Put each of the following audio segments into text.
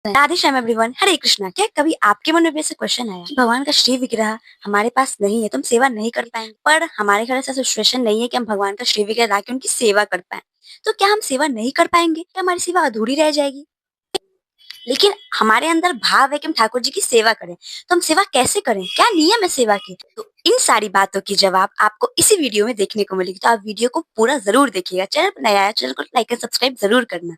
Radhe Shyam everyone. हरे कृष्णा। क्या कभी आपके मन में भी ऐसा क्वेश्चन आया कि भगवान का श्री विग्रह हमारे पास नहीं है तो हम सेवा नहीं कर पाएंगे? पर हमारे घर ऐसा सिचुएशन नहीं है कि हम भगवान का श्री विग्रह लाके उनकी सेवा कर पाए। तो क्या हम सेवा नहीं कर पाएंगे? क्या हमारी सेवा अधूरी रह जाएगी? लेकिन हमारे अंदर भाव है कि हम ठाकुर जी की सेवा करें, तो हम सेवा कैसे करें? क्या नियम है सेवा के? तो इन सारी बातों की जवाब आपको इसी वीडियो में देखने को मिलेगी, तो आप वीडियो को पूरा जरूर देखिएगा। चैनल पर नया है, चैनल को लाइक एंड सब्सक्राइब जरूर करना।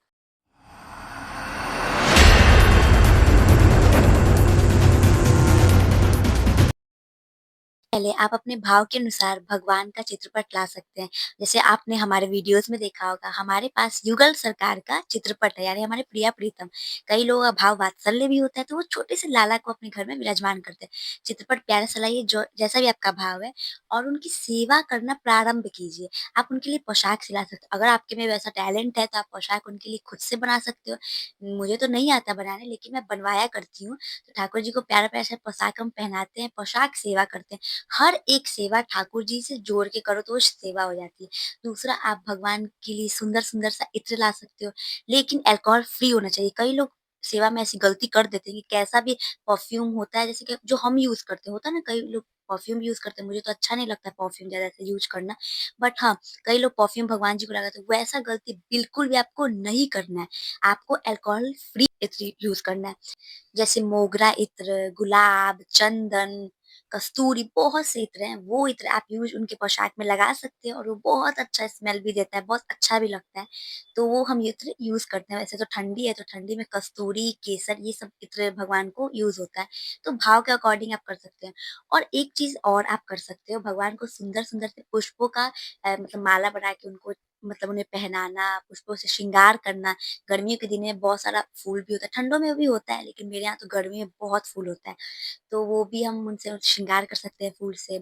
पहले आप अपने भाव के अनुसार भगवान का चित्रपट ला सकते हैं। जैसे आपने हमारे वीडियोस में देखा होगा, हमारे पास युगल सरकार का चित्रपट है, यानी हमारे प्रिया प्रीतम। कई लोगों का भाव वात्सल्य भी होता है, तो वो छोटे से लाला को अपने घर में विराजमान करते हैं। चित्रपट प्यारा सा लाइए, जो जैसा भी आपका भाव है, और उनकी सेवा करना प्रारंभ कीजिए। आप उनके लिए पोशाक सिला सकते हो। अगर आपके में वैसा टैलेंट है, तो आप पोशाक उनके लिए खुद से बना सकते हो। मुझे तो नहीं आता बनाने, लेकिन मैं बनवाया करती हूँ। तो ठाकुर जी को प्यारा-प्यारा सा पोशाक हम पहनाते हैं, पोशाक सेवा करते हैं। हर एक सेवा ठाकुर जी से जोड़ के करो तो वो सेवा हो जाती है। दूसरा, आप भगवान के लिए सुंदर-सुंदर सा इत्र ला सकते हो, लेकिन अल्कोहल फ्री होना चाहिए। कई लोग सेवा में ऐसी गलती कर देते हैं कि कैसा भी परफ्यूम होता है, जैसे कि जो हम यूज़ करते हैं, होता है ना, कई लोग परफ्यूम यूज़ करते हैं, मुझे तो अच्छा नहीं लगता परफ्यूम ज़्यादा से यूज़ करना। बट हाँ, कई लोग परफ्यूम भगवान जी को लगाते हैं, वैसा गलती बिल्कुल भी आपको नहीं करना है। आपको अल्कोहल फ्री इत्र यूज़ करना है। जैसे मोगरा इत्र, गुलाब, चंदन, कस्तूरी, बहुत से इत्र हैं, वो इत्र आप यूज़ उनके पोशाक में लगा सकते हैं और वो बहुत अच्छा स्मेल भी देता है, बहुत अच्छा भी लगता है। तो वो हम ये इत्र यूज़ करते हैं। वैसे तो ठंडी है, तो ठंडी में कस्तूरी, केसर, ये सब इत्र भगवान को यूज़ होता है। तो भाव के अकॉर्डिंग आप कर सकते हैं। और एक चीज़ और आप कर सकते हो, भगवान को सुंदर-सुंदर से पुष्पों का मतलब माला बना के उनको, मतलब उन्हें पहनाना, पुष्पों से श्रृंगार करना। गर्मियों के दिन में बहुत सारा फूल भी होता है, ठंडों में भी होता है, लेकिन मेरे यहाँ तो गर्मी में बहुत फूल होता है, तो वो भी हम उनसे श्रृंगार कर सकते हैं फूल से।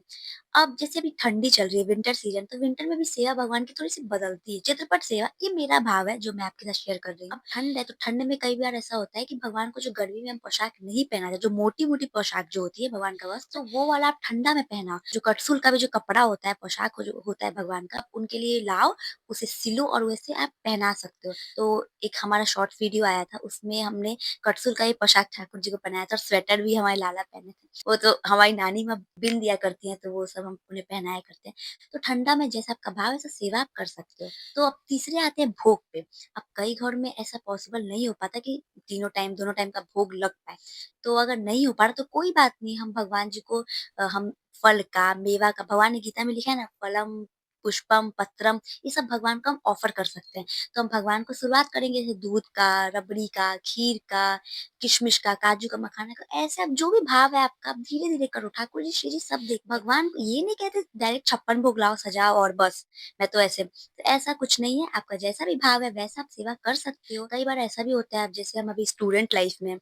अब जैसे अभी ठंडी चल रही है, विंटर सीज़न, तो विंटर में भी सेवा भगवान की थोड़ी-सी बदलती है। चित्रपट सेवा, ये मेरा भाव है जो मैं आपके साथ शेयर कर रही हूँ। अब ठंड है, तो ठंड में कई बार ऐसा होता है कि भगवान को जो गर्मी में हम पोशाक नहीं पहनाते, जो मोटी-मोटी पोशाक जो होती है भगवान का वस्त्र, तो वो वाला आप ठंडा में पहनाओ। जो कटसुल का भी जो कपड़ा होता है, पोशाक जो होता है भगवान का, उनके लिए लाओ, उसे सिलो और वैसे आप पहना सकते हो। तो एक हमारा शॉर्ट वीडियो आया था, उसमें हमने कटसुल का ही पोशाक ठाकुर जी को पहनाया था और स्वेटर भी हमारे लाला पहने थे। वो तो हमारी नानी माँ बिन दिया करती हैं, तो वो सब हम उन्हें पहनाया करते हैं। तो ठंडा में जैसा आपका भाव है, वैसा सेवा आप कर सकते हो। तो अब तीसरे आते हैं भोग पे। अब कई घर में ऐसा पॉसिबल नहीं हो पाता कि तीनों टाइम, दोनों टाइम का भोग लग पाए। तो अगर नहीं हो पा रहा तो कोई बात नहीं, हम भगवान जी को हम फल का, मेवा का, भगवान ने गीता में लिखा है ना, फलम, पुष्पम, पत्रम, ये सब भगवान को हम ऑफर कर सकते हैं। तो हम भगवान को शुरुआत करेंगे जैसे दूध का, रबड़ी का, खीर का, किशमिश का, काजू का, मखाना का, ऐसे आप जो भी भाव है आपका, आप धीरे-धीरे करो। ठाकुर जी, श्री जी सब देख भगवान को ये नहीं कहते डायरेक्ट 56 भोग लाओ, सजाओ और बस, मैं तो ऐसे, तो ऐसा कुछ नहीं है। आपका जैसा भी भाव है वैसा आप सेवा कर सकते हो। कई बार ऐसा भी होता है, अब जैसे हम अभी स्टूडेंट लाइफ में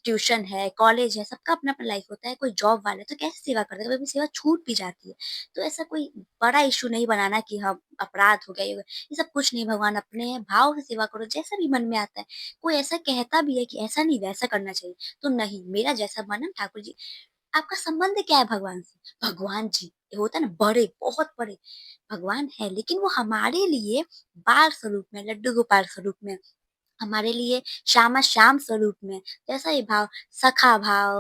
ट्यूशन है, कॉलेज है, सबका अपना-अपना लाइफ होता है। कोई जॉब वाला है तो कैसे सेवा करता है, कभी-कभी सेवा छूट भी जाती है। तो ऐसा कोई बड़ा इश्यू नहीं बनाना कि हाँ, अपराध हो गया, ये सब कुछ नहीं। भगवान अपने हैं, भाव से सेवा करो, जैसा भी मन में आता है। कोई ऐसा कहता भी है कि ऐसा नहीं वैसा करना चाहिए, तो नहीं, मेरा जैसा मन है ठाकुर जी। आपका संबंध क्या है भगवान से? भगवान जी, ये होता है ना बड़े, बहुत बड़े भगवान है, लेकिन वो हमारे लिए बाल स्वरूप में, लड्डू गोपाल स्वरूप में, हमारे लिए श्यामा श्याम स्वरूप में, जैसा ये भाव, सखा भाव,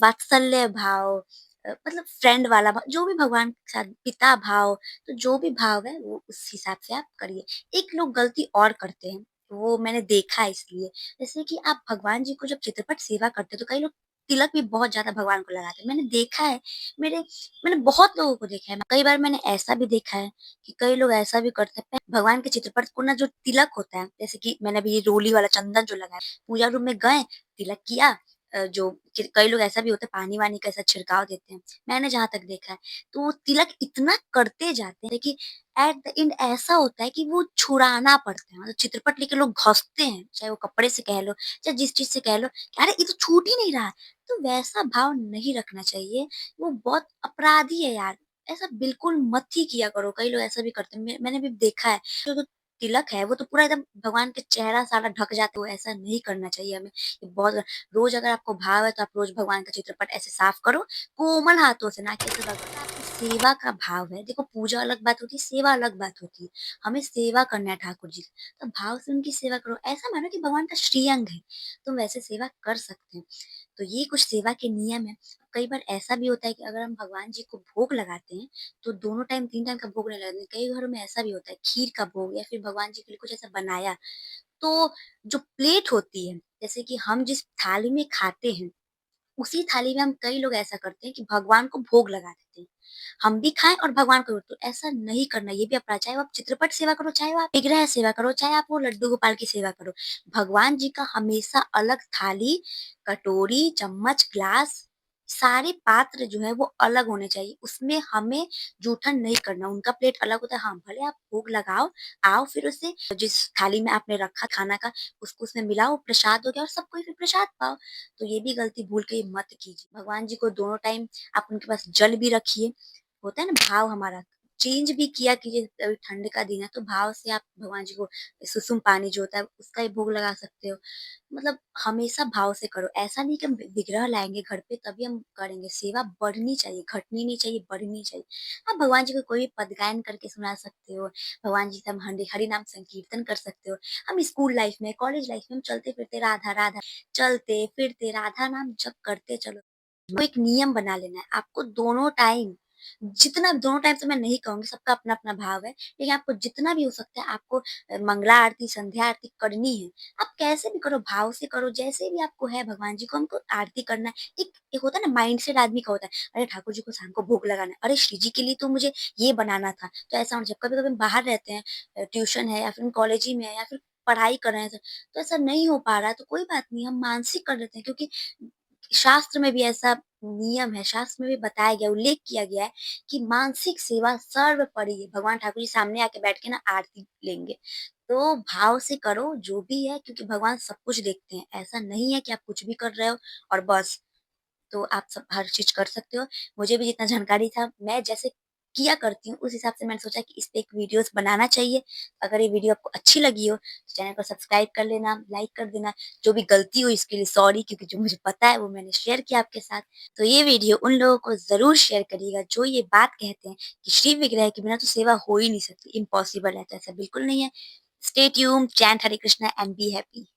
वात्सल्य भाव, मतलब फ्रेंड वाला भाव, जो भी भगवान के साथ, पिता भाव, तो जो भी भाव है वो उस हिसाब से आप करिए। एक लोग गलती और करते हैं, वो मैंने देखा है इसलिए, जैसे कि आप भगवान जी को जब चित्रपट सेवा करते हो, तो कई लोग तिलक भी बहुत ज़्यादा भगवान को लगाते हैं। मैंने देखा है, मेरे मैंने बहुत लोगों को देखा है। कई बार मैंने ऐसा भी देखा है कि कई लोग ऐसा भी करते हैं, भगवान के चित्रपट को ना, जो तिलक होता है, जैसे कि मैंने अभी ये रोली वाला चंदन जो लगाया, पूजा रूम में गए, तिलक किया, जो कई लोग ऐसा भी होता है, पानी-वानी का ऐसा छिड़काव देते हैं। मैंने जहाँ तक देखा है, तो वो तिलक इतना करते जाते हैं कि एट द एंड ऐसा होता है कि वो छुड़ाना पड़ता है। मतलब चित्रपट लेके लोग घसते हैं, चाहे वो कपड़े से कह लो, चाहे जिस चीज़ से कह लो कि अरे ये तो छूट ही नहीं रहा है। तो वैसा भाव नहीं रखना चाहिए, वो बहुत अपराधी है यार। ऐसा बिल्कुल मत ही किया करो, कई लोग ऐसा भी करते हैं। मैंने भी देखा है, जो तिलक है वो तो पूरा एकदम भगवान के चेहरा सारा ढक जाता है, वो ऐसा नहीं करना चाहिए हमें। ये बहुत, रोज़ अगर आपको भाव है तो आप रोज़ भगवान का चित्रपट ऐसे साफ करो, कोमल हाथों से, ना कि ऐसे रगड़ सेवा का भाव है, देखो पूजा अलग बात होती है, सेवा अलग बात होती है। हमें सेवा करना है ठाकुर जी की, तो भाव से उनकी सेवा करो। ऐसा मानो कि भगवान का श्रीअंग है, तुम वैसे सेवा कर सकते हो। तो ये कुछ सेवा के नियम हैं। कई बार ऐसा भी होता है कि अगर हम भगवान जी को भोग लगाते हैं, तो दोनों टाइम 3 टाइम का भोग नहीं लगाते। कई घरों में ऐसा भी होता है, खीर का भोग या फिर भगवान जी के लिए कुछ ऐसा बनाया, तो जो प्लेट होती है, जैसे कि हम जिस थाली में खाते हैं, उसी थाली में हम कई लोग ऐसा करते हैं कि भगवान को भोग लगा देते हैं। हम भी खाएँ और भगवान को भी। तो ऐसा नहीं करना, ये भी अपराध। चाहे वो आप चित्रपट सेवा करो, चाहे वो आप विग्रह सेवा करो, चाहे आप वो लड्डू गोपाल की सेवा करो। भगवान जी का हमेशा अलग थाली, कटोरी, चम्मच, ग्लास, सारे पात्र जो हैं वो अलग होने चाहिए। उसमें हमें जूठन नहीं करना। उनका प्लेट अलग होता है, हाँ, भले आप भोग लगाओ, आओ फिर उसे जिस थाली में आपने रखा खाना का, उसको उसमें मिलाओ, प्रसाद हो गया और सब कोई फिर प्रसाद पाओ। तो ये भी गलती भूल के मत कीजिए। भगवान जी को दोनों टाइम आप उनके पास जल भी रखिए। होता है ना भाव हमारा, चेंज भी किया कीजिए। अभी ठंड का दिन है तो भाव से आप भगवान जी को सुसुम पानी जो होता है उसका ही भोग लगा सकते हो। मतलब हमेशा भाव से करो। ऐसा नहीं कि हम विग्रह लाएँगे घर पे तभी हम करेंगे। सेवा बढ़नी चाहिए, घटनी नहीं चाहिए, बढ़नी चाहिए। आप भगवान जी को कोई भी पद गायन करके सुना सकते हो। भगवान जी का हम हरि नाम संकीर्तन कर सकते हो। हम स्कूल लाइफ में, कॉलेज लाइफ में हम चलते-फिरते राधा, राधा, चलते-फिरते राधा नाम जप करते चलो। वो एक नियम बना लेना है। आपको दोनों टाइम, जितना दोनों टाइम तो मैं नहीं कहूँगी, सबका अपना-अपना भाव है, लेकिन आपको जितना भी हो सकता है आपको मंगला आरती, संध्या आरती करनी है। आप कैसे भी करो, भाव से करो, जैसे भी आपको है भगवान जी को हमको आरती करना है। एक एक होता है ना माइंडसेट आदमी का होता है, अरे ठाकुर जी को शाम को भोग लगाना है, अरे श्री जी के लिए तो मुझे ये बनाना था। तो ऐसा होना चाहिए। कभी-कभी हम बाहर रहते हैं, ट्यूशन है या फिर हम कॉलेज ही में है या फिर पढ़ाई कर रहे हैं, तो ऐसा नहीं हो पा रहा है तो कोई बात नहीं, हम मानसिक कर लेते हैं क्योंकि शास्त्र में भी ऐसा नियम है, शास्त्र में भी बताया गया, उल्लेख किया गया है कि मानसिक सेवा सर्वोपरि है। भगवान ठाकुर जी सामने आके बैठ के ना आरती लेंगे। तो भाव से करो जो भी है क्योंकि भगवान सब कुछ देखते हैं। ऐसा नहीं है कि आप कुछ भी कर रहे हो और बस तो आप सब हर चीज़ कर सकते हो। मुझे भी जितना जानकारी था, मैं जैसे किया करती हूँ, उस हिसाब से मैंने सोचा कि इस पे एक वीडियोज़ बनाना चाहिए। अगर ये वीडियो आपको अच्छी लगी हो, तो चैनल को सब्सक्राइब कर लेना, लाइक कर देना। जो भी गलती हुई इसके लिए सॉरी क्योंकि जो मुझे पता है वो मैंने शेयर किया आपके साथ। तो ये वीडियो उन लोगों को ज़रूर शेयर करिएगा जो ये बात कहते हैं कि श्री विग्रह के बिना तो सेवा हो ही नहीं सकती, इम्पॉसिबल है, तो ऐसा बिल्कुल नहीं है। Stay tuned, chant Hare Krishna and be happy.